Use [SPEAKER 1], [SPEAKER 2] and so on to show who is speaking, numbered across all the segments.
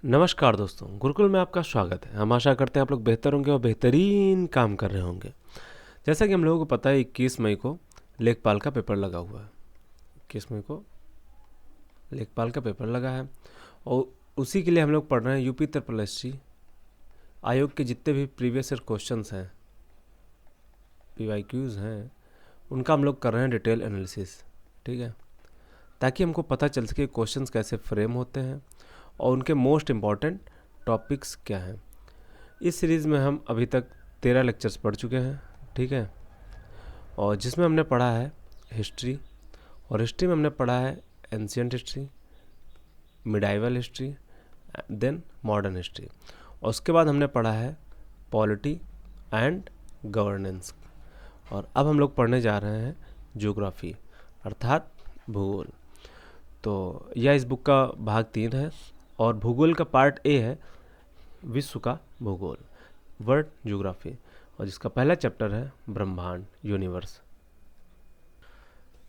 [SPEAKER 1] नमस्कार दोस्तों, गुरुकुल में आपका स्वागत है। हम आशा करते हैं आप लोग बेहतर होंगे और बेहतरीन काम कर रहे होंगे। जैसा कि हम लोगों को पता है 21 मई को लेखपाल का पेपर लगा हुआ है। 21 मई को लेखपाल का पेपर लगा है और उसी के लिए हम लोग पढ़ रहे हैं यूपी ट्रिपल एससी आयोग के जितने भी प्रीवियस ईयर क्वेश्चंस हैं, PYQs हैं, उनका हम लोग कर रहे हैं डिटेल एनालिसिस। ठीक है, ताकि हमको पता चल सके क्वेश्चंस कैसे फ्रेम होते हैं और उनके मोस्ट इम्पॉर्टेंट टॉपिक्स क्या हैं। इस सीरीज़ में हम अभी तक 13 लेक्चर्स पढ़ चुके हैं। ठीक है, और जिसमें हमने पढ़ा है हिस्ट्री, और हिस्ट्री में हमने पढ़ा है ancient history, medieval history, then modern history, और उसके बाद हमने पढ़ा है पॉलिटी एंड गवर्नेंस। और अब हम लोग पढ़ने जा रहे हैं ज्योग्राफी अर्थात भूगोल। तो यह इस बुक का भाग 3 है और भूगोल का पार्ट ए है विश्व का भूगोल, वर्ल्ड ज्योग्राफी, और जिसका पहला चैप्टर है ब्रह्मांड, यूनिवर्स।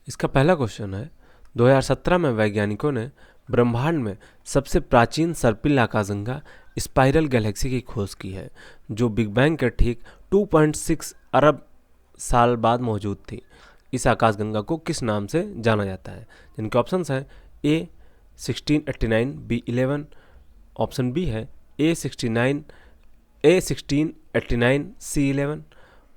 [SPEAKER 1] इसका पहला क्वेश्चन है 2017 में वैज्ञानिकों ने ब्रह्मांड में सबसे प्राचीन सर्पिल आकाशगंगा स्पाइरल गैलेक्सी की खोज की है, जो बिग बैंग के ठीक 2.6 अरब साल बाद मौजूद थी। इस आकाशगंगा को किस नाम से जाना जाता है? जिनके ऑप्शंस हैं ए 1689 B11, ऑप्शन बी है A1689 C11,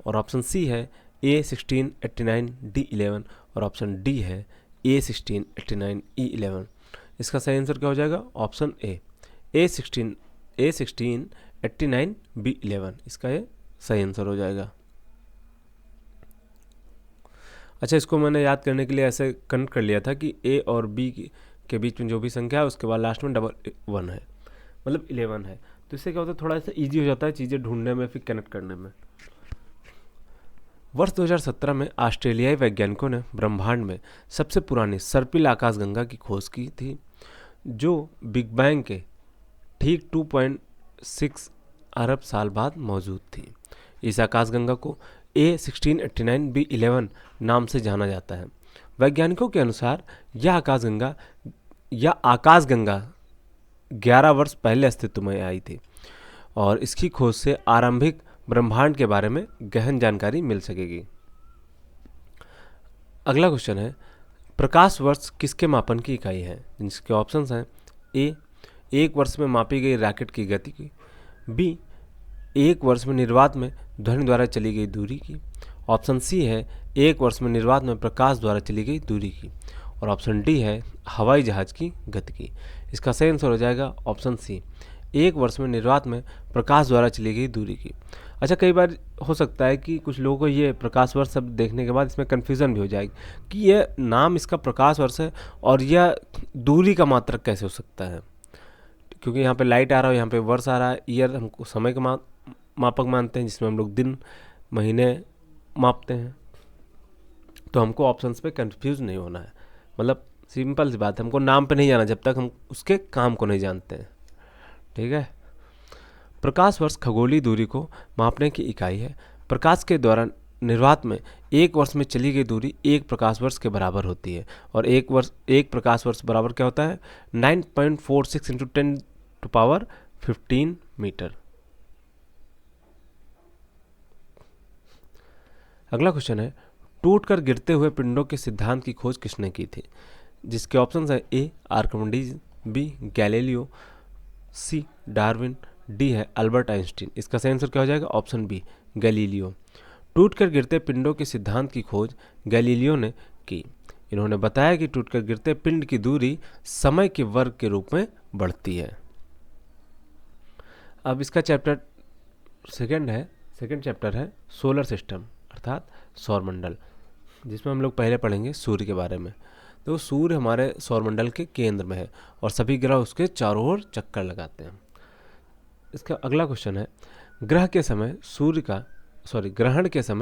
[SPEAKER 1] और ऑप्शन सी है A1689 D11, और ऑप्शन डी है A1689 E11। इसका सही आंसर क्या हो जाएगा? ऑप्शन ए A1689 B11 इसका ये सही आंसर हो जाएगा। अच्छा, इसको मैंने याद करने के लिए ऐसे कनेक्ट कर लिया था कि ए और बी के बीच में जो भी संख्या है उसके बाद लास्ट में डबल 1 है, मतलब 11 है। तो इससे क्या होता है, थोड़ा सा ईजी हो जाता है चीज़ें ढूंढने में, फिर कनेक्ट करने में। वर्ष 2017 में ऑस्ट्रेलियाई वैज्ञानिकों ने ब्रह्मांड में सबसे पुरानी सर्पिल आकाशगंगा की खोज की थी, जो बिग बैंग के ठीक 2.6 अरब साल बाद मौजूद थी। इस आकाशगंगा को A1689 B11 नाम से जाना जाता है। वैज्ञानिकों के अनुसार यह आकाशगंगा 11 वर्ष पहले अस्तित्व में आई थी और इसकी खोज से आरंभिक ब्रह्मांड के बारे में गहन जानकारी मिल सकेगी। अगला क्वेश्चन है, प्रकाश वर्ष किसके मापन की इकाई है? जिसके ऑप्शंस हैं ए 1 वर्ष में मापी गई रॉकेट की गति की, बी 1 वर्ष में निर्वात में ध्वनि द्वारा चली गई दूरी की, ऑप्शन सी है 1 वर्ष में निर्वात में प्रकाश द्वारा चली गई दूरी की, और ऑप्शन डी है हवाई जहाज की गति की। इसका सही आंसर हो जाएगा ऑप्शन सी 1 वर्ष में निर्वात में प्रकाश द्वारा चली गई दूरी की। अच्छा, कई बार हो सकता है कि कुछ लोगों को ये प्रकाश वर्ष शब्द देखने के बाद इसमें कन्फ्यूज़न भी हो जाएगी कि यह नाम इसका प्रकाश वर्ष है और यह दूरी का मात्रक कैसे हो सकता है, क्योंकि यहाँ पे लाइट आ रहा है, यहाँ पे वर्ष आ रहा है, ईयर हमको समय का मापक मानते हैं जिसमें हम लोग दिन महीने मापते हैं। तो हमको ऑप्शंस पे कंफ्यूज नहीं होना है, मतलब सिंपल सी बात है, हमको नाम पे नहीं जाना जब तक हम उसके काम को नहीं जानते हैं। ठीक है, प्रकाश वर्ष खगोलीय दूरी को मापने की इकाई है। प्रकाश के दौरान निर्वात में 1 वर्ष में चली गई दूरी 1 प्रकाश वर्ष के बराबर होती है, और 1 प्रकाश वर्ष बराबर क्या होता है? 9.46 × 10⁻15 मीटर। अगला क्वेश्चन है, टूटकर गिरते हुए पिंडों के सिद्धांत की खोज किसने की थी? जिसके ऑप्शंस हैं A Archimedes, B Galileo, C Darwin, D है अल्बर्ट आइंस्टीन। इसका सही आंसर क्या हो जाएगा? Option B Galileo. टूटकर गिरते पिंडों के सिद्धांत की खोज गैलीलियो ने की। इन्होंने बताया कि टूटकर गिरते पिंड की दूरी समय के वर्ग के रूप में बढ़ती है। अब इसका चैप्टर सेकंड चैप्टर है सोलर सिस्टम अर्थात सौरमंडल, जिसमें हम लोग पहले पढ़ेंगे सूर्य के बारे में। तो सूर्य हमारे सौरमंडल के केंद्र में है और सभी ग्रह उसके चारों ओर चक्कर लगाते हैं। इसका अगला क्वेश्चन है, ग्रहण के समय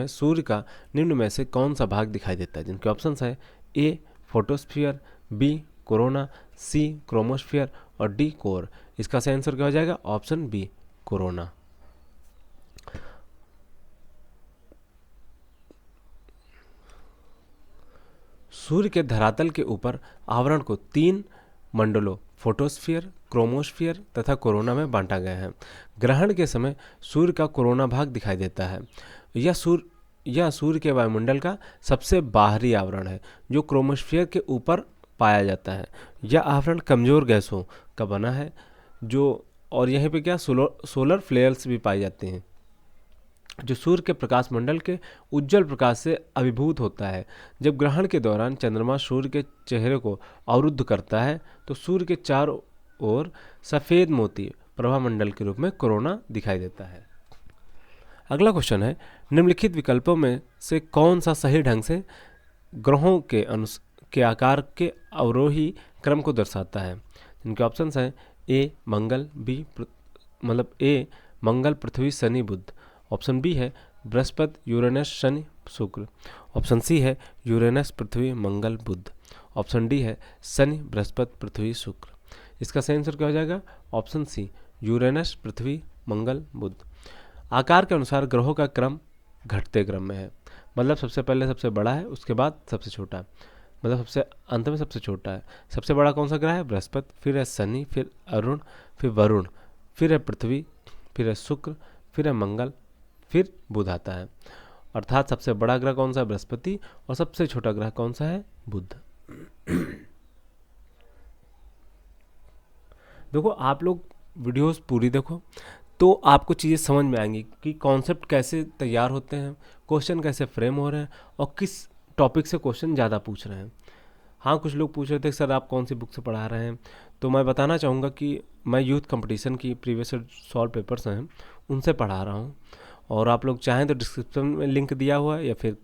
[SPEAKER 1] सूर्य का निम्न में से कौन सा भाग दिखाई देता है? जिनके ऑप्शंस है ए फोटोस्फीयर, बी कोरोना, सी क्रोमोस्फीयर, और डी कोर। इसका सही आंसर क्या हो जाएगा? Option B corona. सूर्य के धरातल के ऊपर आवरण को 3 मंडलों फोटोस्फीयर, क्रोमोस्फीयर तथा कोरोना में बांटा गया है। ग्रहण के समय सूर्य का कोरोना भाग दिखाई देता है। यह सूर्य के वायुमंडल का सबसे बाहरी आवरण है जो क्रोमोस्फीयर के ऊपर पाया जाता है। यह आवरण कमजोर गैसों का बना है और यहीं पे क्या सोलर फ्लेयर्स भी पाए जाते हैं जो सूर्य के प्रकाश मंडल के उज्जवल प्रकाश से अभिभूत होता है। जब ग्रहण के दौरान चंद्रमा सूर्य के चेहरे को अवरुद्ध करता है तो सूर्य के चारों ओर सफ़ेद मोती प्रभामंडल के रूप में कोरोना दिखाई देता है। अगला क्वेश्चन है, निम्नलिखित विकल्पों में से कौन सा सही ढंग से ग्रहों के आकार के अवरोही क्रम को दर्शाता है। इनके ऑप्शंस हैं ए मंगल, ए मंगल पृथ्वी शनि बुध। ऑप्शन बी है बृहस्पति यूरेनस शनि शुक्र। ऑप्शन सी है यूरेनस पृथ्वी मंगल बुध। ऑप्शन डी है शनि बृहस्पति पृथ्वी शुक्र। इसका सही आंसर क्या हो जाएगा? ऑप्शन सी यूरेनस पृथ्वी मंगल बुध। आकार के अनुसार ग्रहों का क्रम घटते क्रम में है, मतलब सबसे पहले सबसे बड़ा है, उसके बाद सबसे छोटा है, मतलब सबसे अंत में सबसे छोटा है। सबसे बड़ा कौन सा ग्रह है? बृहस्पति, फिर है शनि, फिर अरुण, फिर वरुण, फिर है पृथ्वी, फिर है शुक्र, फिर है मंगल, फिर बुध आता है। अर्थात सबसे बड़ा ग्रह कौन सा है? बृहस्पति, और सबसे छोटा ग्रह कौन सा है? बुध। देखो, आप लोग वीडियोस पूरी देखो तो आपको चीज़ें समझ में आएंगी कि कॉन्सेप्ट कैसे तैयार होते हैं, क्वेश्चन कैसे फ्रेम हो रहे हैं और किस टॉपिक से क्वेश्चन ज़्यादा पूछ रहे हैं। हाँ, कुछ लोग पूछ रहे थे सर आप कौन सी बुक से पढ़ा रहे हैं, तो मैं बताना चाहूँगा कि मैं यूथ कंपटीशन की प्रीवियस सॉल्व पेपर्स हैं उनसे पढ़ा रहा हूँ, और आप लोग चाहें तो डिस्क्रिप्शन में लिंक दिया हुआ है या फिर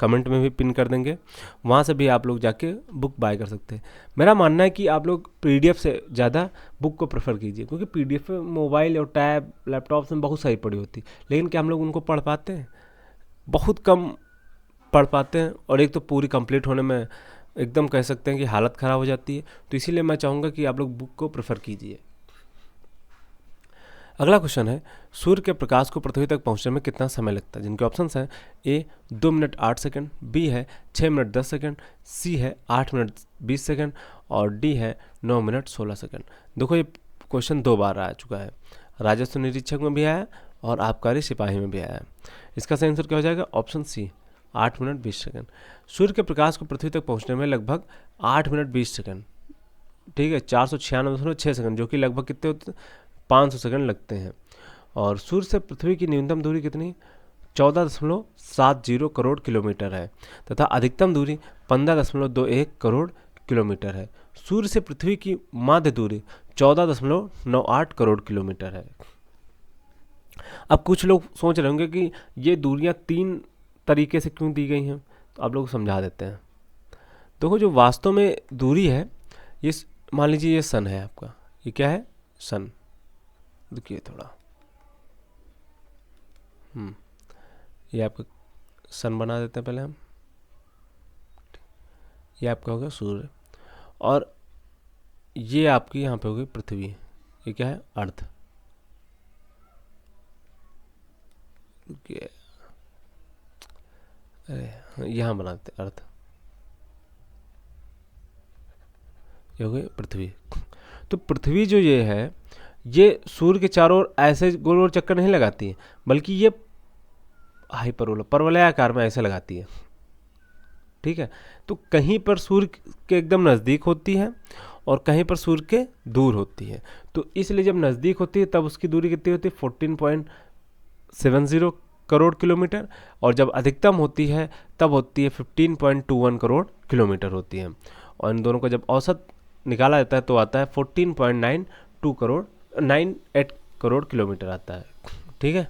[SPEAKER 1] कमेंट में भी पिन कर देंगे, वहाँ से भी आप लोग जाके बुक बाय कर सकते हैं। मेरा मानना है कि आप लोग पीडीएफ से ज़्यादा बुक को प्रेफर कीजिए, क्योंकि पीडीएफ में मोबाइल और टैब लैपटॉप में बहुत सारी पड़ी होती है, लेकिन क्या हम लोग उनको पढ़ पाते हैं? बहुत कम पढ़ पाते हैं, और एक तो पूरी कंप्लीट होने में एकदम कह सकते हैं कि हालत ख़राब हो जाती है। तो इसीलिए मैं चाहूँगा कि आप लोग बुक को प्रेफर कीजिए। अगला क्वेश्चन है, सूर्य के प्रकाश को पृथ्वी तक पहुंचने में कितना समय लगता है? जिनके ऑप्शंस हैं ए 2 मिनट 8 सेकंड, बी है 6 मिनट 10 सेकंड, सी है 8 मिनट 20 सेकंड और डी है 9 मिनट 16 सेकंड। देखो, ये क्वेश्चन 2 बार आ चुका है, राजस्व निरीक्षक में भी आया और आबकारी सिपाही में भी आया है। इसका सही आंसर क्या हो जाएगा? Option C 8 minute 20 second. सूर्य के प्रकाश को पृथ्वी तक पहुँचने में लगभग 8 मिनट 20 सेकंड, ठीक है, 496.6 सेकंड, जो कि लगभग कितने होते हैं? 500 सेकंड लगते हैं। और सूर्य से पृथ्वी की न्यूनतम दूरी कितनी? 14.70 करोड़ किलोमीटर है तथा अधिकतम दूरी 15.21 करोड़ किलोमीटर है। सूर्य से पृथ्वी की माध्य दूरी 14.98 करोड़ किलोमीटर है। अब कुछ लोग सोच रहे होंगे कि ये दूरियां 3 तरीके से क्यों दी गई हैं, तो आप लोग समझा देते हैं। देखो, जो वास्तव में दूरी है, ये मान लीजिए ये सन है आपका, ये क्या है? सन। देखिए थोड़ा, ये आपका सन बना देते हैं पहले हम। ये आपका होगा सूर्य, और ये आपकी यहाँ पे होगी पृथ्वी। ये क्या है? अर्थ। अरे यहाँ बनाते हैं अर्थ, ये हो गई पृथ्वी। तो पृथ्वी जो ये है, ये सूर्य के चारों ओर ऐसे गोल गोल चक्कर नहीं लगाती है, बल्कि ये परवलयाकार में ऐसे लगाती है, ठीक है। तो कहीं पर सूर्य के एकदम नज़दीक होती है और कहीं पर सूर्य के दूर होती है। तो इसलिए जब नज़दीक होती है तब उसकी दूरी कितनी होती है? 14.70 करोड़ किलोमीटर, और जब अधिकतम होती है तब होती है 15.21 करोड़ किलोमीटर होती है। और इन दोनों का जब औसत निकाला जाता है तो आता है 14.98 करोड़ किलोमीटर आता है, ठीक है।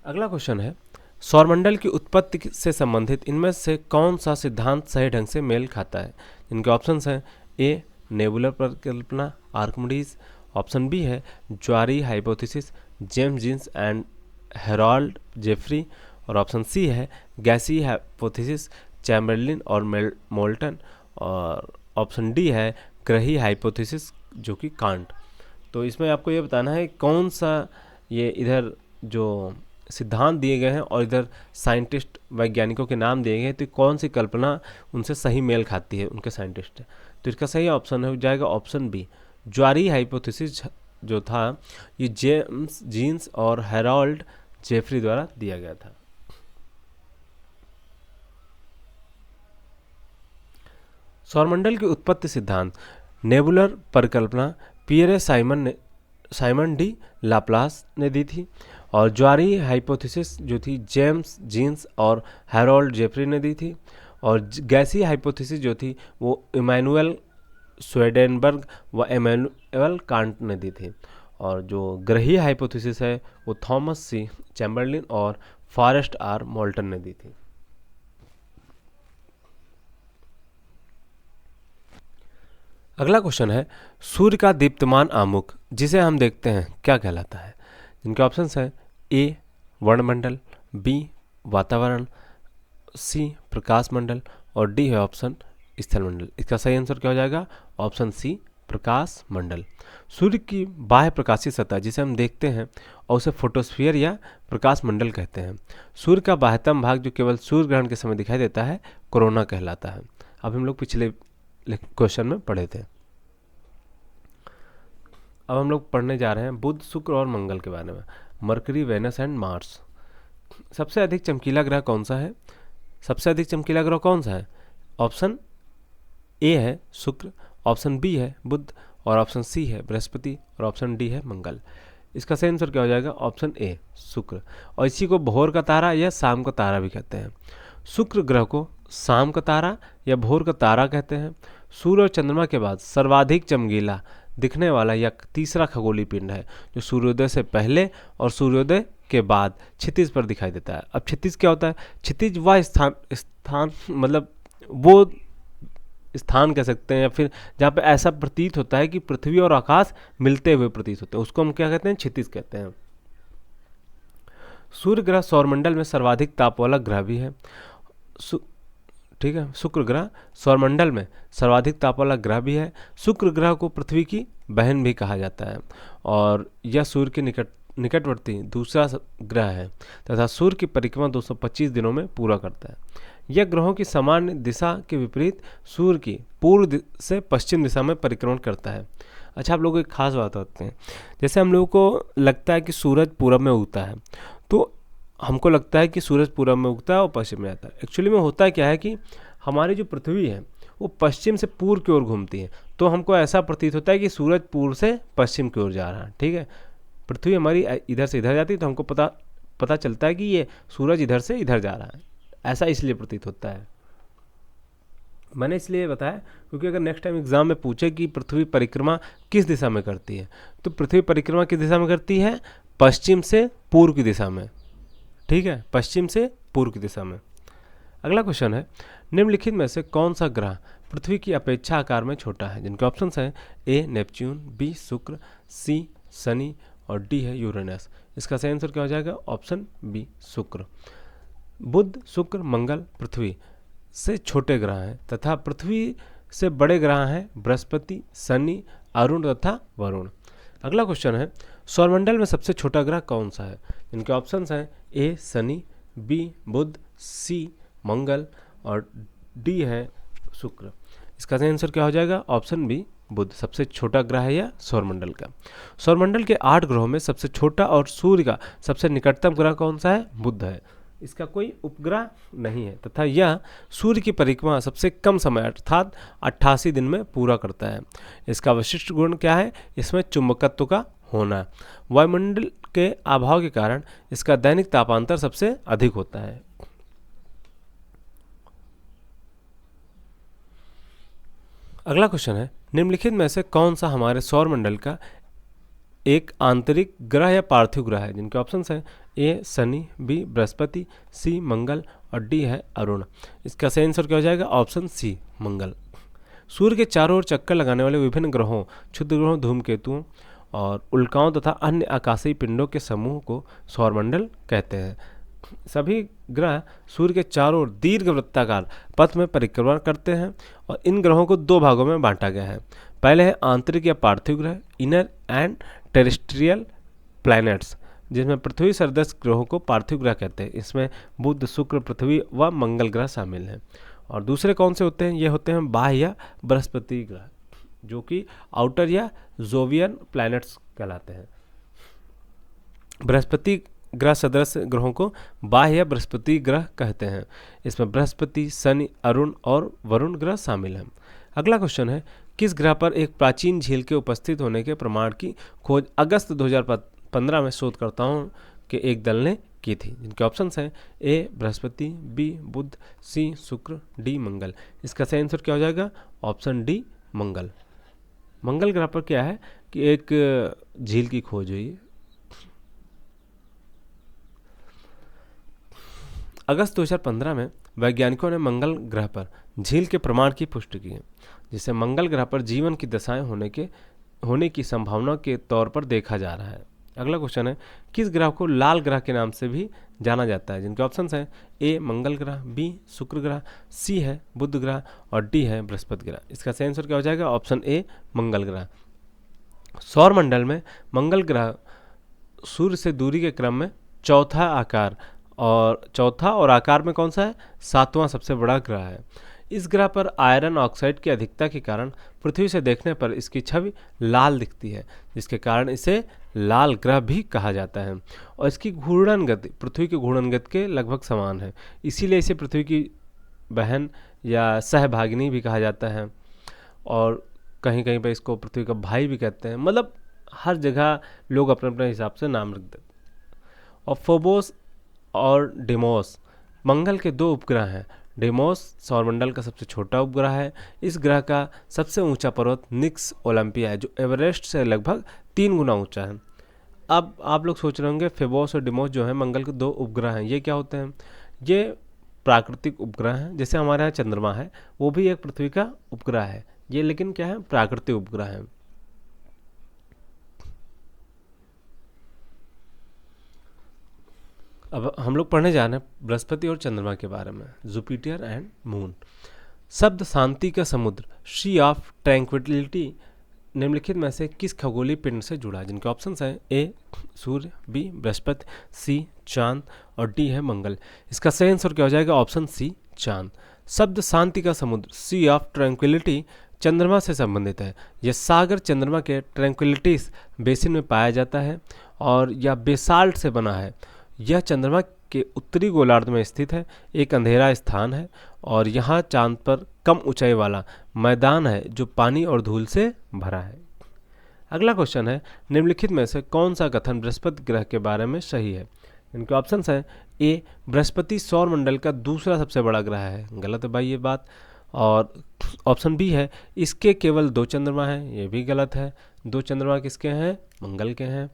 [SPEAKER 1] अगला क्वेश्चन है, सौरमंडल की उत्पत्ति से संबंधित इनमें से कौन सा सिद्धांत सही ढंग से मेल खाता है? इनके ऑप्शंस हैं ए नेबुलर परिकल्पना आर्किमिडीज, ऑप्शन बी है ज्वारीय hypothesis James Jeans and Harold Jeffrey, और ऑप्शन सी है गैसीय हाइपोथेसिस चैम्बरलिन और मोल्टन, और ऑप्शन डी है ग्रही हाइपोथेसिस जो कि कांट। तो इसमें आपको ये बताना है कौन सा ये इधर जो सिद्धांत दिए गए हैं और इधर साइंटिस्ट वैज्ञानिकों के नाम दिए गए हैं, तो कौन सी कल्पना उनसे सही मेल खाती है उनके साइंटिस्ट। तो इसका सही ऑप्शन हो जाएगा ऑप्शन बी, ज्वारीय हाइपोथेसिस जो था ये जेम्स जीन्स और हैरोल्ड जेफरी द्वारा दिया गया था। सौरमंडल की उत्पत्ति सिद्धांत, नेबुलर परिकल्पना पियरे साइमन डी लाप्लास ने दी थी, और ज्वारीय हाइपोथेसिस जो थी जेम्स जीन्स और हैरोल्ड जेफरी ने दी थी, और गैसीय हाइपोथेसिस जो थी वो इमैनुअल स्वेडेनबर्ग व इमैनुअल कांट ने दी थी, और जो ग्रहीय हाइपोथेसिस है वो थॉमस सी चैम्बरलिन और फॉरेस्ट आर मोल्टन ने दी थी। अगला क्वेश्चन है, सूर्य का दीप्तमान आमुख जिसे हम देखते हैं क्या कहलाता है। जिनके ऑप्शंस हैं ए वर्णमंडल, बी वातावरण, सी प्रकाश मंडल और डी है ऑप्शन स्थलमंडल। इसका सही आंसर क्या हो जाएगा, ऑप्शन सी प्रकाश मंडल। सूर्य की बाह्य प्रकाशीय सतह जिसे हम देखते हैं और उसे फोटोस्फीयर या प्रकाश मंडल कहते हैं। सूर्य का बाह्यतम भाग जो केवल सूर्य ग्रहण के समय दिखाई देता है कोरोना कहलाता है। अब हम लोग पिछले क्वेश्चन में पढ़े थे। अब हम लोग पढ़ने जा रहे हैं बुध, शुक्र और मंगल के बारे में। Mercury, Venus and Mars. सबसे अधिक चमकीला ग्रह कौन सा है? सबसे अधिक चमकीला ग्रह कौन सा है? ऑप्शन ए है शुक्र, ऑप्शन बी है बुध और ऑप्शन सी है बृहस्पति और ऑप्शन डी है मंगल। इसका सही आंसर क्या हो जाएगा, ऑप्शन ए शुक्र। और इसी को भोर का तारा या शाम का तारा भी कहते हैं। शुक्र ग्रह को शाम का तारा या भोर का तारा कहते हैं। सूर्य और चंद्रमा के बाद सर्वाधिक चमकीला दिखने वाला यह तीसरा खगोलीय पिंड है जो सूर्योदय से पहले और सूर्योदय के बाद क्षितिज पर दिखाई देता है। अब क्षितिज क्या होता है? क्षितिज वह स्थान मतलब वो स्थान कह सकते हैं या फिर जहाँ पे ऐसा प्रतीत होता है कि पृथ्वी और आकाश मिलते हुए प्रतीत होते हैं, उसको हम क्या कहते हैं? क्षितिज कहते हैं। सूर्य ग्रह सौरमंडल में सर्वाधिक ताप वाला ग्रह भी है। ठीक है, शुक्र ग्रह सौरमंडल में सर्वाधिक ताप वाला ग्रह भी है। शुक्र ग्रह को पृथ्वी की बहन भी कहा जाता है और यह सूर्य के निकटवर्ती दूसरा ग्रह है तथा सूर्य की परिक्रमा 225 दिनों में पूरा करता है। यह ग्रहों की सामान्य दिशा के विपरीत सूर्य की पूर्व से पश्चिम दिशा में परिक्रमण करता है। अच्छा, आप लोगों को एक खास बात होते हैं, जैसे हम लोगों को लगता है कि सूरज पूरब में उगता है तो हमको लगता है कि सूरज पूरब में उगता है और पश्चिम में आता है। एक्चुअली में होता क्या है कि हमारी जो पृथ्वी है वो पश्चिम से पूर्व की ओर घूमती है, तो हमको ऐसा प्रतीत होता है कि सूरज पूर्व से पश्चिम की ओर जा रहा है। ठीक है, पृथ्वी हमारी इधर से इधर जाती है तो हमको पता चलता है कि ये सूरज इधर से इधर जा रहा है, ऐसा इसलिए प्रतीत होता है। मैंने इसलिए बताया क्योंकि अगर नेक्स्ट टाइम एग्जाम में पूछे कि पृथ्वी परिक्रमा किस दिशा में करती है तो पृथ्वी परिक्रमा किस दिशा में करती है? पश्चिम से पूर्व की दिशा में। ठीक है, पश्चिम से पूर्व की दिशा में। अगला क्वेश्चन है, निम्नलिखित में से कौन सा ग्रह पृथ्वी की अपेक्षा आकार में छोटा है? जिनके ऑप्शंस हैं ए नेपच्यून, बी शुक्र, सी शनि और डी है यूरेनस। इसका सही आंसर क्या हो जाएगा? ऑप्शन बी शुक्र। बुध, शुक्र, मंगल पृथ्वी से छोटे ग्रह हैं तथा पृथ्वी से बड़े ग्रह हैं बृहस्पति, शनि, अरुण तथा वरुण। अगला क्वेश्चन है, सौरमंडल में सबसे छोटा ग्रह कौन सा है? इनके ऑप्शंस हैं ए शनि, बी बुध, सी मंगल और डी है शुक्र। इसका सही आंसर क्या हो जाएगा? ऑप्शन बी बुध सबसे छोटा ग्रह है या सौरमंडल का। सौरमंडल के 8 ग्रहों में सबसे छोटा और सूर्य का सबसे निकटतम ग्रह कौन सा है? बुध है। इसका कोई उपग्रह नहीं है तथा यह सूर्य की परिक्रमा सबसे कम समय अर्थात 88 दिन में पूरा करता है। इसका विशिष्ट गुण क्या है? इसमें चुंबकत्व का होना। वायुमंडल के अभाव के कारण इसका दैनिक तापांतर सबसे अधिक होता है। अगला क्वेश्चन है, निम्नलिखित में से कौन सा हमारे सौरमंडल का एक आंतरिक ग्रह या पार्थिव ग्रह है? जिनके ऑप्शंस हैं ए शनि, बी बृहस्पति, सी मंगल और डी है अरुण। इसका सही आंसर क्या हो जाएगा? ऑप्शन सी मंगल। सूर्य के चारों ओर चक्कर लगाने वाले विभिन्न ग्रहों, क्षुद्र ग्रहों, धूमकेतुओं और उल्काओं तथा अन्य आकाशीय पिंडों के समूह को सौरमंडल कहते हैं। सभी ग्रह सूर्य के चारों ओर दीर्घ वृत्ताकार पथ में परिक्रमा करते हैं और इन ग्रहों को 2 भागों में बांटा गया है। पहले है आंतरिक या पार्थिव ग्रह, इनर एंड टेरेस्ट्रियल प्लैनेट्स, जिसमें पृथ्वी सदृश ग्रहों को पार्थिव ग्रह कहते हैं। इसमें बुध, शुक्र, पृथ्वी व मंगल ग्रह शामिल हैं। और दूसरे कौन से होते हैं? ये होते हैं बाह्य या बृहस्पति ग्रह, जो कि आउटर या जोवियन प्लैनेट्स कहलाते हैं। बृहस्पति ग्रह सदृश ग्रहों को बाह्य या बृहस्पति ग्रह कहते हैं। इसमें बृहस्पति, शनि, अरुण और वरुण ग्रह शामिल हैं। अगला क्वेश्चन है, किस ग्रह पर एक प्राचीन झील के उपस्थित होने के प्रमाण की खोज अगस्त 2015 में शोधकर्ताओं के एक दल ने की थी? जिनके ऑप्शंस हैं ए बृहस्पति, बी बुध, सी शुक्र, डी मंगल। इसका सही आंसर क्या हो जाएगा? ऑप्शन डी मंगल। मंगल ग्रह पर क्या है कि एक झील की खोज हुई है। अगस्त 2015 में वैज्ञानिकों ने मंगल ग्रह पर झील के प्रमाण की पुष्टि की है, जिसे मंगल ग्रह पर जीवन की दशाएं होने की संभावना के तौर पर देखा जा रहा है। अगला क्वेश्चन है, किस ग्रह को लाल ग्रह के नाम से भी जाना जाता है? जिनके ऑप्शंस हैं ए मंगल ग्रह, बी शुक्र ग्रह, सी है बुध ग्रह और डी है बृहस्पति ग्रह। इसका सही आंसर क्या हो जाएगा? ऑप्शन ए मंगल ग्रह। सौर मंडल में मंगल ग्रह सूर्य से दूरी के क्रम में चौथा और आकार में कौन सा है? 7वां सबसे बड़ा ग्रह है। इस ग्रह पर आयरन ऑक्साइड की अधिकता के कारण पृथ्वी से देखने पर इसकी छवि लाल दिखती है, जिसके कारण इसे लाल ग्रह भी कहा जाता है। और इसकी घूर्णन गति पृथ्वी की घूर्णन गति के लगभग समान है, इसीलिए इसे पृथ्वी की बहन या सहभागिनी भी कहा जाता है। और कहीं कहीं पर इसको पृथ्वी का भाई भी कहते हैं। मतलब हर जगह लोग अपने अपने हिसाब से नाम रख देते हैं। और फोबोस और डेमोस मंगल के 2 उपग्रह हैं। डेमोस सौरमंडल का सबसे छोटा उपग्रह है। इस ग्रह का सबसे ऊंचा पर्वत निक्स ओलंपिया है, जो एवरेस्ट से लगभग 3 गुना ऊंचा है। अब आप लोग सोच रहे होंगे फेबोस और डेमोस जो है मंगल के 2 उपग्रह हैं, ये क्या होते हैं? ये प्राकृतिक उपग्रह हैं। जैसे हमारे यहाँ चंद्रमा है, वो भी एक पृथ्वी का उपग्रह है। ये लेकिन क्या है? प्राकृतिक उपग्रह है। अब हम लोग पढ़ने जा रहे हैं बृहस्पति और चंद्रमा के बारे में, जुपिटर एंड मून। शब्द शांति का समुद्र, सी ऑफ ट्रैंक्विलिटी, निम्नलिखित में से किस खगोलीय पिंड से जुड़ा है? जिनके ऑप्शंस हैं ए सूर्य, बी बृहस्पति, सी चांद और डी है मंगल। इसका सही आंसर क्या हो जाएगा? ऑप्शन सी चांद। शब्द शांति का समुद्र, सी ऑफ ट्रैंक्विलिटी, चंद्रमा से संबंधित है। यह सागर चंद्रमा के ट्रैंक्विलिटीज बेसिन में पाया जाता है और यह बेसाल्ट से बना है। यह चंद्रमा के उत्तरी गोलार्ध में स्थित है, एक अंधेरा स्थान है और यहाँ चांद पर कम ऊंचाई वाला मैदान है जो पानी और धूल से भरा है। अगला क्वेश्चन है, निम्नलिखित में से कौन सा कथन बृहस्पति ग्रह के बारे में सही है? इनके ऑप्शंस हैं ए बृहस्पति सौर मंडल का दूसरा सबसे बड़ा ग्रह है। गलत है भाई ये बात। और ऑप्शन बी है इसके केवल 2 चंद्रमा हैं। ये भी गलत है। 2 चंद्रमा किसके हैं? मंगल के हैं।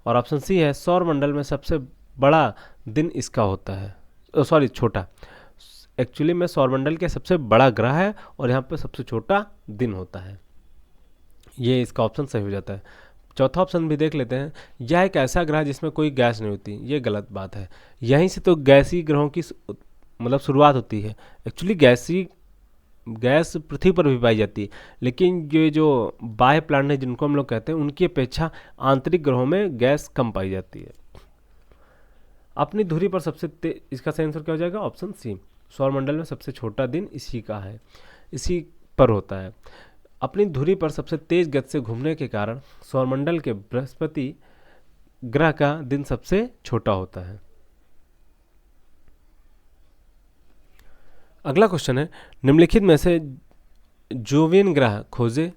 [SPEAKER 1] और ऑप्शन सी है सौर मंडल में सबसे बड़ा दिन इसका होता है, छोटा। एक्चुअली में सौरमंडल के सबसे बड़ा ग्रह है और यहाँ पे सबसे छोटा दिन होता है। ये इसका ऑप्शन सही हो जाता है। चौथा ऑप्शन भी देख लेते हैं, यह एक ऐसा ग्रह जिसमें कोई गैस नहीं होती। ये गलत बात है। यहीं से तो गैसीय ग्रहों की मतलब शुरुआत होती है। एक्चुअली गैस पृथ्वी पर भी पाई जाती है, लेकिन ये जो बाह्य प्लैनेट जिनको हम लोग कहते हैं, उनकी अपेक्षा आंतरिक ग्रहों में गैस कम पाई जाती है। अपनी धुरी पर सबसे तेज, इसका सही आंसर क्या हो जाएगा? Option C. सौरमंडल में सबसे छोटा दिन इसी का है, इसी पर होता है। अपनी धुरी पर सबसे तेज गति से घूमने के कारण सौरमंडल के बृहस्पति ग्रह का दिन सबसे छोटा होता है। अगला क्वेश्चन है, निम्नलिखित में से जोवियन ग्रह खोजे।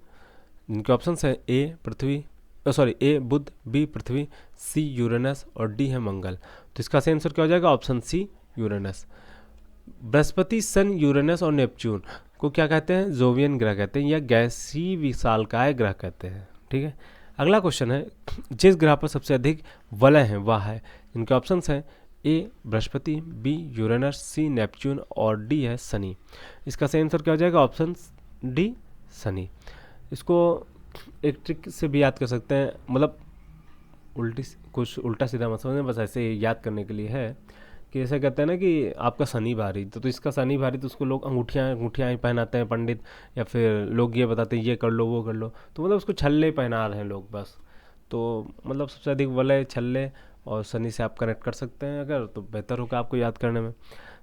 [SPEAKER 1] जिनके ऑप्शन है ए बुध, बी पृथ्वी, सी यूरेनस और डी है मंगल। तो इसका सही आंसर क्या हो जाएगा? Option C Uranus. बृहस्पति, सन, यूरेनस और नेपच्यून को क्या कहते हैं? जोवियन ग्रह कहते हैं या गैसीय विशालकाय ग्रह कहते हैं। ठीक है। अगला क्वेश्चन है, जिस ग्रह पर सबसे अधिक वलय हैं वह है। इनके ऑप्शंस हैं ए बृहस्पति, बी यूरेनस, सी नेपच्यून और डी है शनि। इसका सही आंसर क्या हो जाएगा? ऑप्शन डी शनि। इसको एक ट्रिक से भी याद कर सकते हैं, मतलब कुछ उल्टा सीधा मत समझें, बस ऐसे याद करने के लिए है कि ऐसा कहते हैं ना कि आपका शनि भारी, तो इसका शनि भारी, तो उसको लोग अंगूठियाँ पहनाते हैं पंडित, या फिर लोग ये बताते हैं ये कर लो वो कर लो, तो मतलब उसको छल्ले पहना रहे हैं लोग बस। तो मतलब सबसे अधिक वलय छल्ले और शनि से आप कनेक्ट कर सकते हैं अगर, तो बेहतर होगा आपको याद करने में।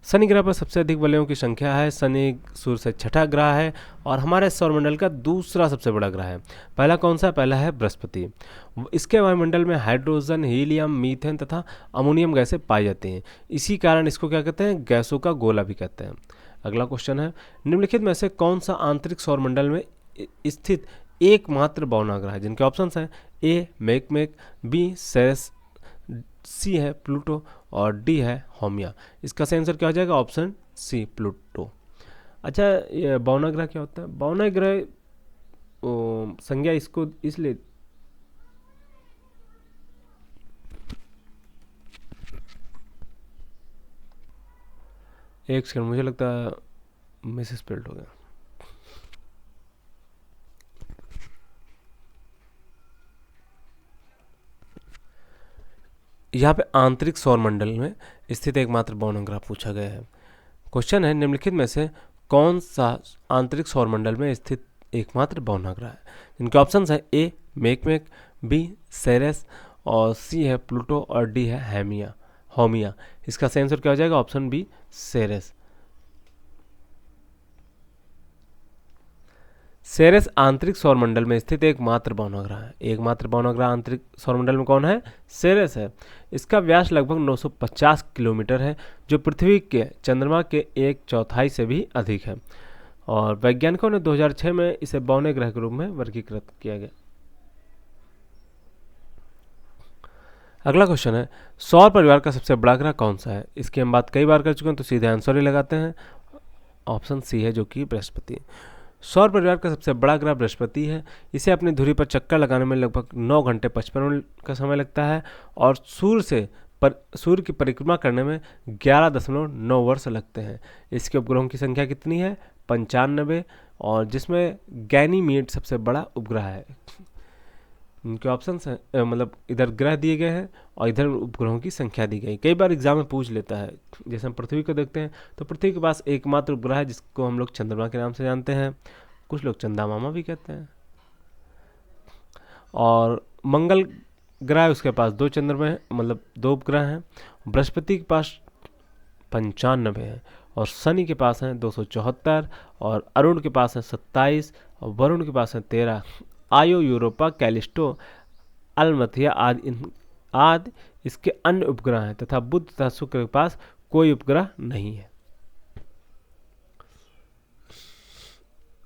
[SPEAKER 1] शनि ग्रह पर सबसे अधिक वलयों की संख्या है। शनि सूर्य से छठा ग्रह है और हमारे सौरमंडल का दूसरा सबसे बड़ा ग्रह है। पहला कौन सा? पहला है बृहस्पति। इसके वायुमंडल में हाइड्रोजन, हीलियम, मीथेन तथा अमोनियम गैसें पाई जाती हैं। इसी कारण इसको क्या कहते हैं? गैसों का गोला भी कहते हैं। अगला क्वेश्चन है, निम्नलिखित में से कौन सा आंतरिक सौरमंडल में स्थित एकमात्र बहुनाग्रह है? जिनके ऑप्शंस हैं ए मेकमेक, बी सेरेस, सी है प्लूटो और डी है होमिया। इसका सही आंसर क्या हो जाएगा? Option C Pluto. अच्छा, ये बहुनाग्रह क्या होता है? बहुनाग्रह संज्ञा इसको इसलिए एक सेकंड, मुझे लगता है मिस स्पेल्ड हो गया। यहाँ पे आंतरिक सौरमंडल में स्थित एकमात्र बहुनाग्रह पूछा गया है। क्वेश्चन है, निम्नलिखित में से कौन सा आंतरिक सौरमंडल में स्थित एकमात्र बहुनाग्रह है? इनके ऑप्शंस है ए मेकमेक, बी सेरेस और सी है प्लूटो और डी है होमिया। इसका सही आंसर क्या हो जाएगा? Option B Ceres. सेरेस आंतरिक सौरमंडल में स्थित एकमात्र बहुनाग्रह है। एकमात्र बहुनाग्रह आंतरिक सौरमंडल में कौन है? सेरेस है। इसका व्यास लगभग 950 किलोमीटर है, जो पृथ्वी के चंद्रमा के 1/4 से भी अधिक है। और वैज्ञानिकों ने 2006 में इसे बौने ग्रह के रूप में वर्गीकृत किया गया। अगला क्वेश्चन है, सौर परिवार का सबसे बड़ा ग्रह कौन सा है? इसकी हम बात कई बार कर चुके हैं, तो सीधे आंसर ही लगाते हैं। ऑप्शन सी है, जो कि बृहस्पति। सौर परिवार का सबसे बड़ा ग्रह बृहस्पति है। इसे अपनी धुरी पर चक्कर लगाने में लगभग 9 घंटे 55 मिनट का समय लगता है और सूर्य की परिक्रमा करने में 11.9 वर्ष लगते हैं। इसके उपग्रहों की संख्या कितनी है? 95, और जिसमें गैनीमेड सबसे बड़ा उपग्रह है। इनके ऑप्शंस हैं, मतलब इधर ग्रह दिए गए हैं और इधर उपग्रहों की संख्या दी गई। कई बार एग्जाम में पूछ लेता है। जैसे हम पृथ्वी को देखते हैं, तो पृथ्वी के पास एकमात्र उपग्रह है जिसको हम लोग चंद्रमा के नाम से जानते हैं। कुछ लोग चंदा मामा भी कहते हैं। और मंगल ग्रह, उसके पास 2 चंद्रमा हैं, मतलब 2 उपग्रह हैं। बृहस्पति के पास 95 है और शनि के पास हैं 274 और अरुण के पास हैं 27 और वरुण के पास हैं 13। आयो, यूरोपा, कैलिस्टो, अलमथिया आदि इसके अन्य उपग्रह हैं तथा बुध तथा शुक्र के पास कोई उपग्रह नहीं है।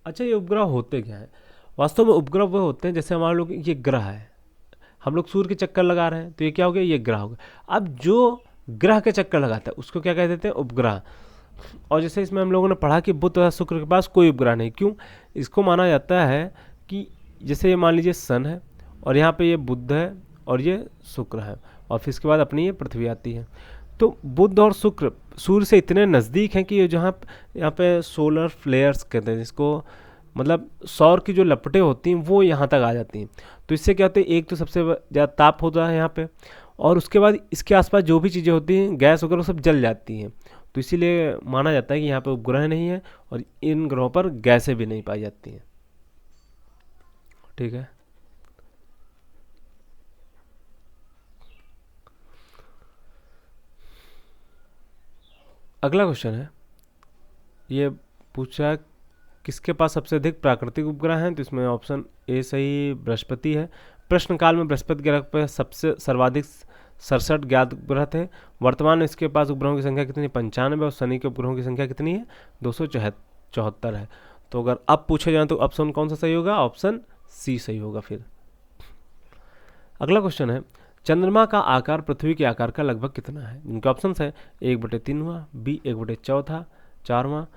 [SPEAKER 1] अच्छा, ये उपग्रह होते क्या हैं? वास्तव में उपग्रह वो होते हैं, जैसे हमारे लोग ये ग्रह है, हम लोग सूर्य के चक्कर लगा रहे हैं, तो ये क्या हो गया? ये ग्रह हो गया। अब जो ग्रह के चक्कर लगाता है उसको क्या कह देते हैं? उपग्रह। और जैसे इसमें हम लोगों ने पढ़ा कि बुध तथा शुक्र के पास कोई उपग्रह नहीं। क्यों? इसको माना जाता है कि जैसे ये मान लीजिए सन है और यहाँ पे ये बुध है और ये शुक्र है और फिर इसके बाद अपनी ये पृथ्वी आती है। तो बुध और शुक्र सूर्य से इतने नज़दीक हैं कि ये जहाँ यहाँ पे सोलर फ्लेयर्स कहते हैं जिसको, मतलब सौर की जो लपटें होती हैं वो यहाँ तक आ जाती हैं। तो इससे क्या होता है? एक तो सबसे ज़्यादा ताप होता है यहाँ पे, और उसके बाद इसके आसपास जो भी चीज़ें होती हैं, गैस वगैरह, सब जल जाती हैं। तो इसीलिए माना जाता है कि यहाँ पे उपग्रह नहीं है और इन ग्रहों पर गैसें भी नहीं पाई जाती हैं। ठीक है, अगला क्वेश्चन है, ये पूछा किसके पास सबसे अधिक प्राकृतिक उपग्रह हैं? तो इसमें ऑप्शन ए सही, बृहस्पति है। प्रश्नकाल में बृहस्पति ग्रह पर सबसे सर्वाधिक 67 ज्ञात उपग्रह थे। वर्तमान में इसके पास उपग्रहों की संख्या कितनी है? 95। और शनि के उपग्रहों की संख्या कितनी है? 274 है। तो अगर अब पूछे जाए तो ऑप्शन कौन सा सही होगा? ऑप्शन सी सही होगा। फिर अगला क्वेश्चन है, चंद्रमा का आकार पृथ्वी के आकार का लगभग कितना है? इनके ऑप्शंस है 1/3 हुआ, बी 1/4,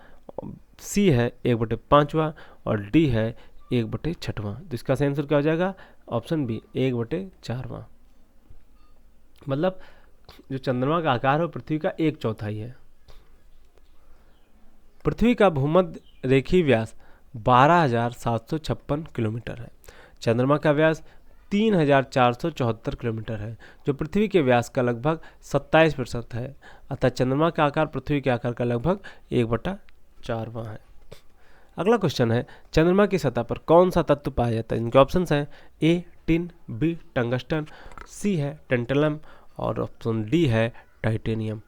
[SPEAKER 1] सी है 1/5 और डी है 1/6। तो इसका सही आंसर क्या हो जाएगा? Option B 1/4। मतलब जो चंद्रमा का आकार है पृथ्वी का 1/4 है। पृथ्वी का भूमध्य रेखीय व्यास 12,756 किलोमीटर है। चंद्रमा का व्यास 3,474 किलोमीटर है, जो पृथ्वी के व्यास का लगभग 27% है। अतः चंद्रमा का आकार पृथ्वी के आकार का लगभग 1/4 है। अगला क्वेश्चन है, चंद्रमा की सतह पर कौन सा तत्व पाया जाता है? इनके ऑप्शंस हैं ए टिन, बी टंगस्टन, सी है टेंटलम और ऑप्शन डी है टाइटेनियम।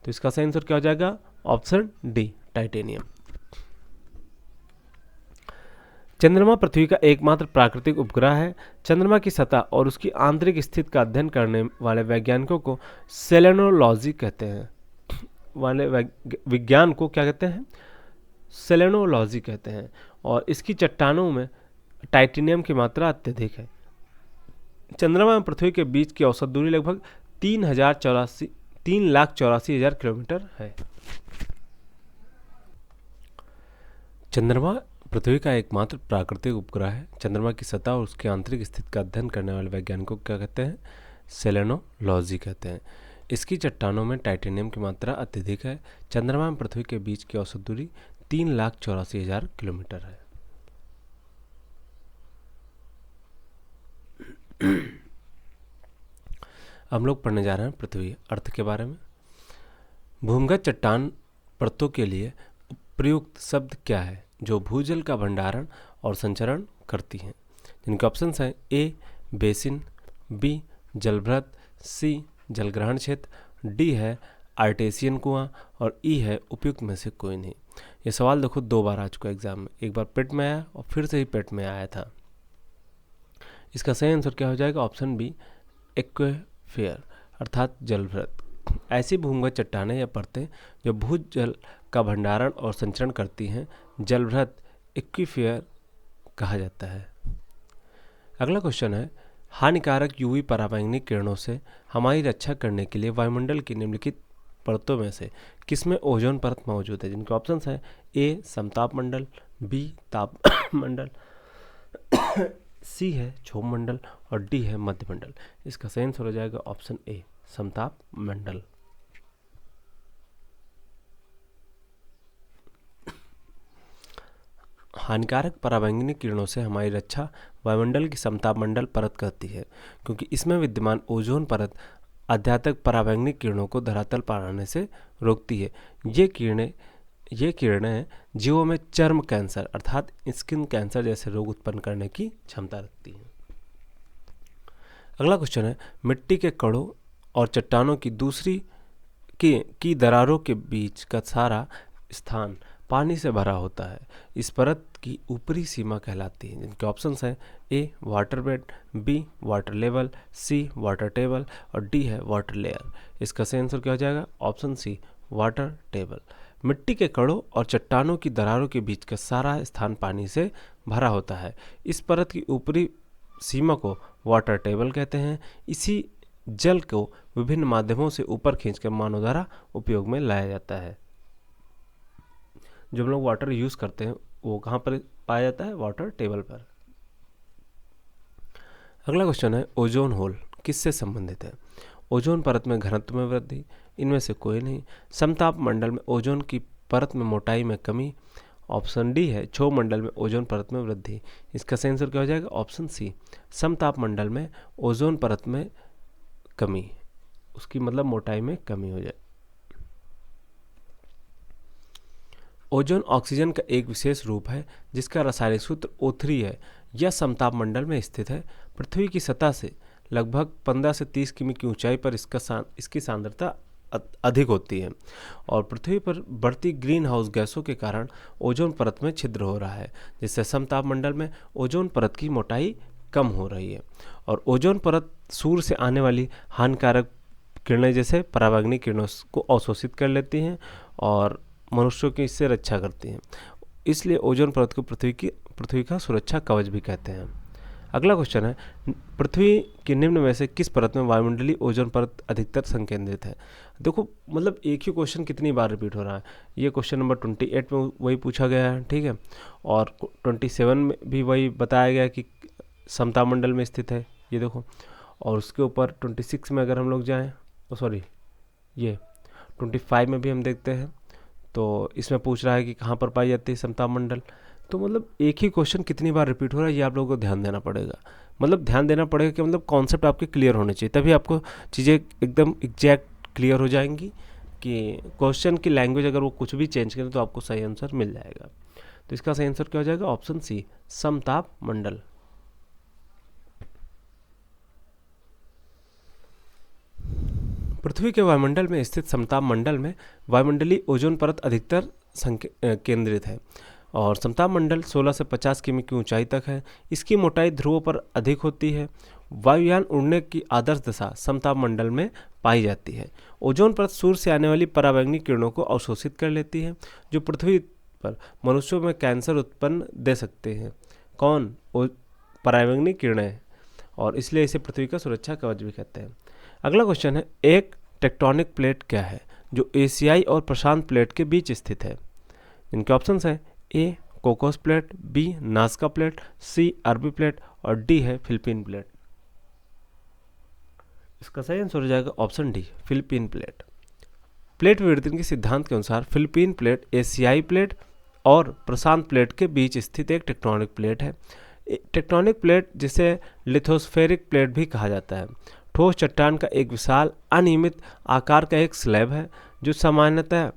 [SPEAKER 1] तो इसका सही आंसर क्या हो जाएगा? Option D titanium. चंद्रमा पृथ्वी का एकमात्र प्राकृतिक उपग्रह है। चंद्रमा की सतह और उसकी आंतरिक स्थिति का अध्ययन करने वाले वैज्ञानिकों को सेलेनोलॉजी कहते हैं। विज्ञान को क्या कहते हैं? सेलेनोलॉजी कहते हैं। और इसकी चट्टानों में टाइटेनियम की मात्रा अत्यधिक है। चंद्रमा और पृथ्वी के बीच की औसत दूरी लगभग 3,84,000 किलोमीटर है। चंद्रमा पृथ्वी का एकमात्र प्राकृतिक उपग्रह है। चंद्रमा की सतह और उसकी आंतरिक स्थिति का अध्ययन करने वाले वैज्ञानिकों को क्या कहते हैं? सेलेनोलॉजी कहते हैं। इसकी चट्टानों में टाइटेनियम की मात्रा अत्यधिक है। चंद्रमा और पृथ्वी के बीच की औसत दूरी 3,84,000 किलोमीटर है। हम लोग पढ़ने जा रहे हैं पृथ्वी अर्थ के बारे में। भूमिगत चट्टान परतों के लिए प्रयुक्त शब्द क्या है जो भूजल का भंडारण और संचरण करती हैं? जिनके ऑप्शंस हैं ए बेसिन, बी जलभृत, सी जलग्रहण क्षेत्र, डी है आर्टेसियन कुआं और ई है उपयुक्त में से कोई नहीं। ये सवाल देखो 2 बार आ चुका एग्जाम में, एक बार पेट में आया और फिर से ही पेट में आया था। इसका सही आंसर क्या हो जाएगा? ऑप्शन बी एक्वेफियर अर्थात जलभृत। ऐसी भूमिगत चट्टानें या परतें जो भूजल का भंडारण और संचरण करती हैं जलभृत एक्वीफियर कहा जाता है। अगला क्वेश्चन है, हानिकारक यूवी पराबैंगनी किरणों से हमारी रक्षा करने के लिए वायुमंडल की निम्नलिखित परतों में से किसमें ओजोन परत मौजूद है? जिनके ऑप्शंस हैं ए समताप मंडल, बी ताप मंडल, सी है क्षोभ मंडल और डी है मध्य मंडल। इसका सही आंसर हो जाएगा ऑप्शन ए समताप मंडल। हानिकारक पराबैंगनी किरणों से हमारी रक्षा वायुमंडल की समताप मंडल परत करती है, क्योंकि इसमें विद्यमान ओजोन परत अध्यात्मक पराबैंगनी किरणों को धरातल पर आने से रोकती है। ये किरणें जीवों में चर्म कैंसर अर्थात स्किन कैंसर जैसे रोग उत्पन्न करने की क्षमता रखती हैं। अगला क्वेश्चन है, मिट्टी के कणों और चट्टानों की दूसरी की दरारों के बीच का सारा स्थान पानी से भरा होता है। इस परत की ऊपरी सीमा कहलाती है। जिनके ऑप्शंस हैं A water bed, B water level, C water table और डी है वाटर लेयर। इसका सही आंसर क्या हो जाएगा? Option C water table. मिट्टी के कणों और चट्टानों की दरारों के बीच का सारा स्थान पानी से भरा होता है। इस परत की ऊपरी सीमा को वाटर टेबल कहते हैं। इसी जल को विभिन्न माध्यमों से ऊपर खींचकर मानव द्वारा उपयोग में लाया जाता है। जब हम लोग वाटर यूज करते हैं वो कहाँ पर पाया जाता है? वाटर टेबल पर। अगला क्वेश्चन है, ओजोन होल किससे संबंधित है? ओजोन परत में घनत्व में वृद्धि, इनमें से कोई नहीं। समताप मंडल में ओजोन की परत में मोटाई में कमी, ऑप्शन डी है क्षोभ मंडल में ओजोन परत में वृद्धि। इसका सही आंसर क्या हो जाएगा? ऑप्शन सी समताप मंडल में ओजोन परत में कमी, उसकी मतलब मोटाई में कमी हो जाए। ओजोन ऑक्सीजन का एक विशेष रूप है जिसका रासायनिक सूत्र O3 है। यह समताप मंडल में स्थित है। पृथ्वी की सतह से लगभग 15 से 30 किमी की ऊंचाई पर इसकी सांद्रता अधिक होती है और पृथ्वी पर बढ़ती ग्रीन हाउस गैसों के कारण ओजोन परत में छिद्र हो रहा है, जिससे समताप मंडल में ओजोन परत की मोटाई कम हो रही है। और ओजोन परत सूर्य से आने वाली हानिकारक किरणें जैसे पराबैंगनी किरणों को अवशोषित कर लेती हैं और मनुष्यों की इससे रक्षा करती हैं। इसलिए ओजोन परत को पृथ्वी का सुरक्षा कवच भी कहते हैं। अगला क्वेश्चन है, पृथ्वी के निम्न में से किस परत में वायुमंडलीय ओजोन परत अधिकतर संकेंद्रित है? देखो मतलब एक ही क्वेश्चन कितनी बार रिपीट हो रहा है। ये क्वेश्चन नंबर 28 में वही पूछा गया है, ठीक है, और 27 में भी वही बताया गया कि समताप मंडल में स्थित है, ये देखो। और उसके ऊपर 26 में अगर हम लोग जाएँ, ये 25 में भी हम देखते हैं तो इसमें पूछ रहा है कि कहाँ पर पाई जाती है समताप मंडल। तो मतलब एक ही क्वेश्चन कितनी बार रिपीट हो रहा है, ये आप लोगों को ध्यान देना पड़ेगा। मतलब ध्यान देना पड़ेगा कि मतलब कॉन्सेप्ट आपके क्लियर होने चाहिए, तभी आपको चीज़ें एकदम एग्जैक्ट क्लियर हो जाएंगी कि क्वेश्चन की लैंग्वेज अगर वो कुछ भी चेंज करें तो आपको सही आंसर मिल जाएगा। तो इसका सही आंसर क्या हो जाएगा? ऑप्शन सी समताप मंडल। पृथ्वी के वायुमंडल में स्थित समताप मंडल में वायुमंडलीय ओजोन परत अधिकतर केंद्रित है और समताप मंडल 16 से 50 किमी की ऊंचाई तक है। इसकी मोटाई ध्रुवों पर अधिक होती है। वायुयान उड़ने की आदर्श दशा समताप मंडल में पाई जाती है। ओजोन परत सूर्य से आने वाली पराबैंगनी किरणों को अवशोषित कर लेती है, जो पृथ्वी पर मनुष्यों में कैंसर उत्पन्न दे सकते हैं। कौन? पराबैंगनी किरणें, और इसलिए इसे पृथ्वी का सुरक्षा कवच भी कहते हैं। अगला क्वेश्चन है, एक टेक्टोनिक प्लेट क्या है जो एशियाई और प्रशांत प्लेट के बीच स्थित है? इनके ऑप्शंस हैं A Cocos plate, B Nazca plate, C अरबी प्लेट और डी है फिलिपीन प्लेट। इसका सही आंसर हो जाएगा option D Philippine plate. Plate विवर्तन के सिद्धांत के अनुसार फिलिपीन प्लेट एशियाई प्लेट और प्रशांत प्लेट के बीच स्थित एक टेक्टोनिक प्लेट है। टेक्टोनिक प्लेट जिसे लिथोस्फेरिक प्लेट भी कहा जाता है, ठोस चट्टान का एक विशाल अनियमित आकार का एक स्लैब है जो सामान्यतः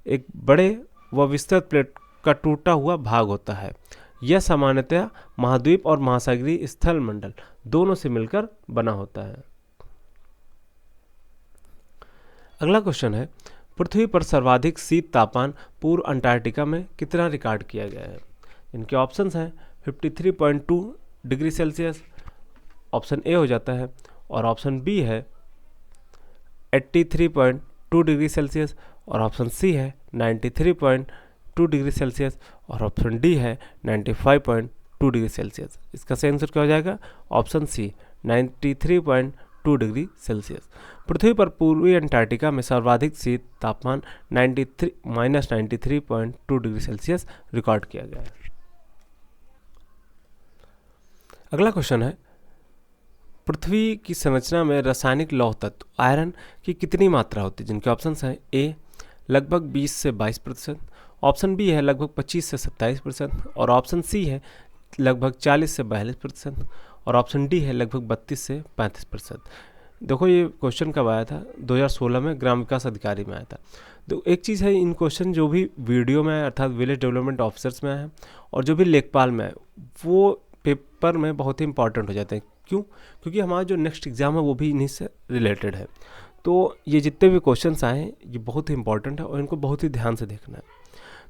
[SPEAKER 1] एक बड़े व विस्तृत प्लेट का टूटा हुआ भाग होता है। यह सामान्यतः महाद्वीप और महासागरीय स्थल मंडल दोनों से मिलकर बना होता है। अगला क्वेश्चन है, पृथ्वी पर सर्वाधिक शीत तापमान पूर्व अंटार्कटिका में कितना रिकॉर्ड किया गया है? इनके ऑप्शंस हैं 53.2 डिग्री सेल्सियस, ऑप्शन ए हो जाता है, और ऑप्शन बी है 83.2 डिग्री सेल्सियस, और ऑप्शन सी है 93.2 डिग्री सेल्सियस, और ऑप्शन डी है 95.2 डिग्री सेल्सियस। इसका सही आंसर क्या हो जाएगा? Option C 93.2 degree Celsius. पृथ्वी पर पूर्वी अंटार्कटिका में सर्वाधिक शीत तापमान -93.2 डिग्री सेल्सियस रिकॉर्ड किया गया है। अगला क्वेश्चन है, पृथ्वी की संरचना में रासायनिक लौह तत्व आयरन की कितनी मात्रा होती है? जिनके ऑप्शंस हैं ए लगभग 20 से 22%, ऑप्शन बी है लगभग 25 से 27%, और ऑप्शन सी है लगभग 40 से 42%, और ऑप्शन डी है लगभग 32 से 35%। देखो ये क्वेश्चन कब आया था? 2016 में ग्राम विकास अधिकारी में आया था। तो एक चीज़ है, इन क्वेश्चन जो भी वीडियो में अर्थात विलेज डेवलपमेंट ऑफिसर्स में है और जो भी लेखपाल में है, वो पेपर में बहुत ही इंपॉर्टेंट हो जाते हैं। क्यों? क्योंकि हमारा जो नेक्स्ट एग्जाम है वो भी इन्हीं से रिलेटेड है। तो ये जितने भी क्वेश्चंस आए हैं ये बहुत ही इंपॉर्टेंट है और इनको बहुत ही ध्यान से देखना है।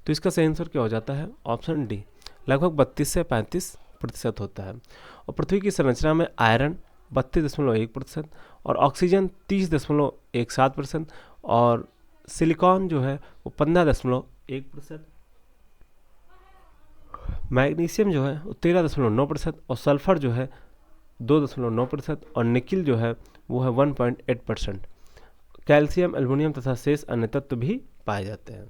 [SPEAKER 1] तो इसका सही आंसर क्या हो जाता है? ऑप्शन डी लगभग 32 से 35% होता है। और पृथ्वी की संरचना में आयरन 32.1% और ऑक्सीजन 30.17% और सिलिकॉन जो है वो 15.1%, मैग्नीशियम जो है वो 13.9% और सल्फर जो है 2.9% और निकिल जो है वो है 1.8%। कैल्शियम, एल्युमिनियम तथा शेष अन्य तत्व भी पाए जाते हैं।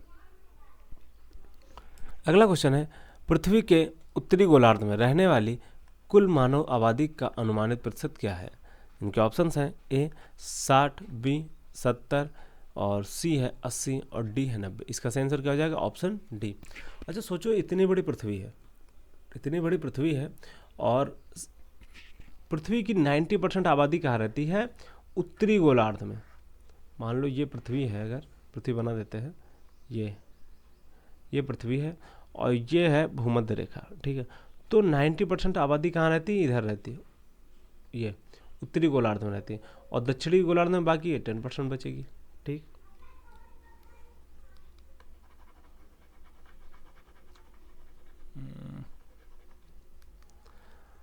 [SPEAKER 1] अगला क्वेश्चन है, पृथ्वी के उत्तरी गोलार्ध में रहने वाली कुल मानव आबादी का अनुमानित प्रतिशत क्या है? इनके ऑप्शंस हैं ए 60, बी 70 और सी है 80 और डी है 90। इसका सही आंसर क्या हो जाएगा? Option D. अच्छा सोचो, इतनी बड़ी पृथ्वी है और पृथ्वी की 90% आबादी कहाँ रहती है? उत्तरी गोलार्ध में। मान लो ये पृथ्वी है, अगर पृथ्वी बना देते हैं, ये पृथ्वी है और ये है भूमध्य रेखा, ठीक है। तो 90% आबादी कहाँ रहती है? इधर रहती है, ये उत्तरी गोलार्ध में रहती है, और दक्षिणी गोलार्ध में बाकी है 10% बचेगी, ठीक।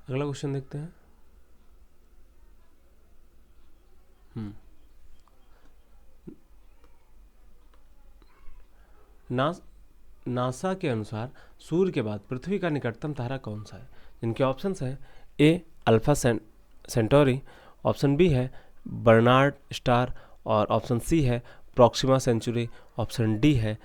[SPEAKER 1] अगला क्वेश्चन देखते हैं। नासा के अनुसार सूर्य के बाद पृथ्वी का निकटतम तारा कौन सा है? इनके ऑप्शंस हैं ए अल्फा सेंटोरी, ऑप्शन बी है बर्नार्ड स्टार और ऑप्शन सी है प्रॉक्सिमा सेंचुरी, ऑप्शन डी है